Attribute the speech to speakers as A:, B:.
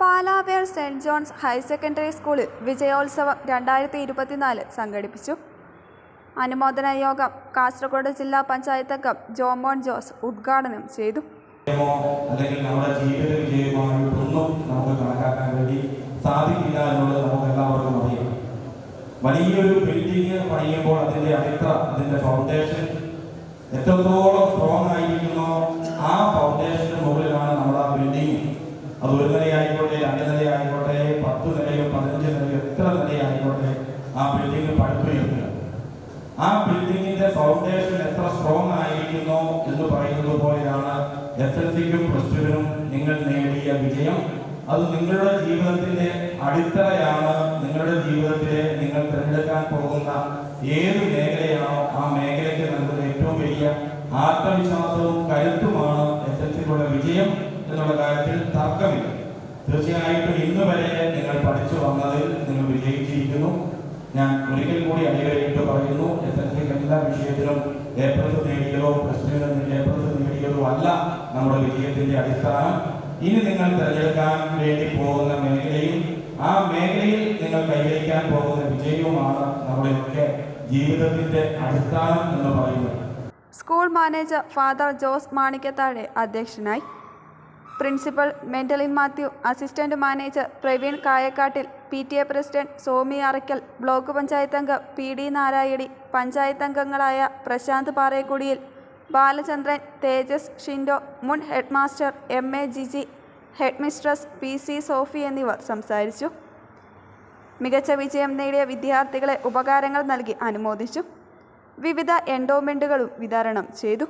A: പാലാവേർ saint John's higher secondary സ്കൂളിൽ വിജയോത്സവം 2024 സംഘടിപ്പിച്ചു. അനുമോദന യോഗം കാസർഗോഡ് ജില്ലാ പഞ്ചായത്ത് അംഗം ജോമോൻ ജോസ് ഉദ്ഘാടനം ചെയ്തു.
B: അല്ലെങ്കിൽ നമ്മുടെ ജീവിത വിജയമായിട്ടൊന്നും നമുക്ക് കണക്കാക്കാൻ വേണ്ടി സാധിക്കില്ല എന്നുള്ളത് നമുക്ക് എല്ലാവർക്കും അറിയാം. വലിയൊരു ബിൽഡിംഗ് പണിയുമ്പോൾ അതിൻ്റെ അടിത്തറ, അതിൻ്റെ ഫൗണ്ടേഷൻ എത്രത്തോളം സ്ട്രോങ് ആയിരിക്കുന്നോ ആ ഫൗണ്ടേഷന് മുകളിലാണ് നമ്മുടെ ആ ബിൽഡിംഗ്. അത് ഒരു നിലയായിക്കോട്ടെ, 2 നിലയായിക്കോട്ടെ, 10 നിലയോ 15 നിലയോ എത്ര നിലയായിക്കോട്ടെ, ആ ബിൽഡിംഗ് പടുത്തുയർത്തുക. ആ ബിൽഡിങ്ങിന്റെ ഫൗണ്ടേഷൻ എത്ര സ്ട്രോങ് ആയിരിക്കുന്നോ എന്ന് പറയുന്നത് പോലെയാണ് SSLCക്കും +2നും നിങ്ങൾ നേടിയ വിജയം. അത് നിങ്ങളുടെ ജീവിതത്തിന്റെ അടിത്തറയാണ്. നിങ്ങളുടെ ജീവിതത്തിലെ നിങ്ങൾ തിരഞ്ഞെടുക്കാൻ പോകുന്ന ഏത് മേഖലയാണോ ആ മേഖലയ്ക്ക് നൽകുന്ന ഏറ്റവും വലിയ ആത്മവിശ്വാസവും കരുത്തുമാണ് SSLCക്കുള്ള വിജയം എന്നുള്ള കാര്യത്തിൽ തർക്കമില്ല. തീർച്ചയായിട്ടും ഇന്ന് വരെ നിങ്ങൾ പഠിച്ചു വന്നതിൽ നിങ്ങൾ വിജയിച്ചിരിക്കുന്നു. ഞാൻ ഒരിക്കൽ കൂടി അടിവരയിട്ട് പറയുന്നു, SSLCക്ക് എല്ലാ വിഷയത്തിലും A+ നേടിയതോ +2 A+ നേടിയതോ അല്ല നമ്മുടെ വിജയത്തിന്റെ അടിസ്ഥാനം. ഇനി നിങ്ങൾ തിരഞ്ഞെടുക്കാൻ വേണ്ടി പോകുന്ന മേഖലയും ആ മേഖലയിൽ നിങ്ങൾ കൈവരിക്കാൻ പോകുന്ന വിജയവുമാണ് നമ്മുടെയൊക്കെ ജീവിതത്തിന്റെ അടിസ്ഥാനം എന്ന് പറയുന്നത്.
A: School manager father Jose Manikkathazhe അധ്യക്ഷനായി. പ്രിൻസിപ്പൽ മെന്റലിൻ Mathew, assistant manager Praveen Kayakkattil, PTA president Somi Araikkal, block panchayat അംഗം PD നാരായണി, പഞ്ചായത്ത് അംഗങ്ങളായ പ്രശാന്ത് പാറേക്കുടിയിൽ, ബാലചന്ദ്രൻ, തേജസ് ഷിൻഡോ, മുൻ headmaster MA Jiji, headmistress PC Sophie എന്നിവർ സംസാരിച്ചു. മികച്ച വിജയം നേടിയ വിദ്യാർത്ഥികളെ ഉപകാരങ്ങൾ നൽകി അനുമോദിച്ചു. വിവിധ എൻഡോമെന്റുകളും വിതരണം ചെയ്തു.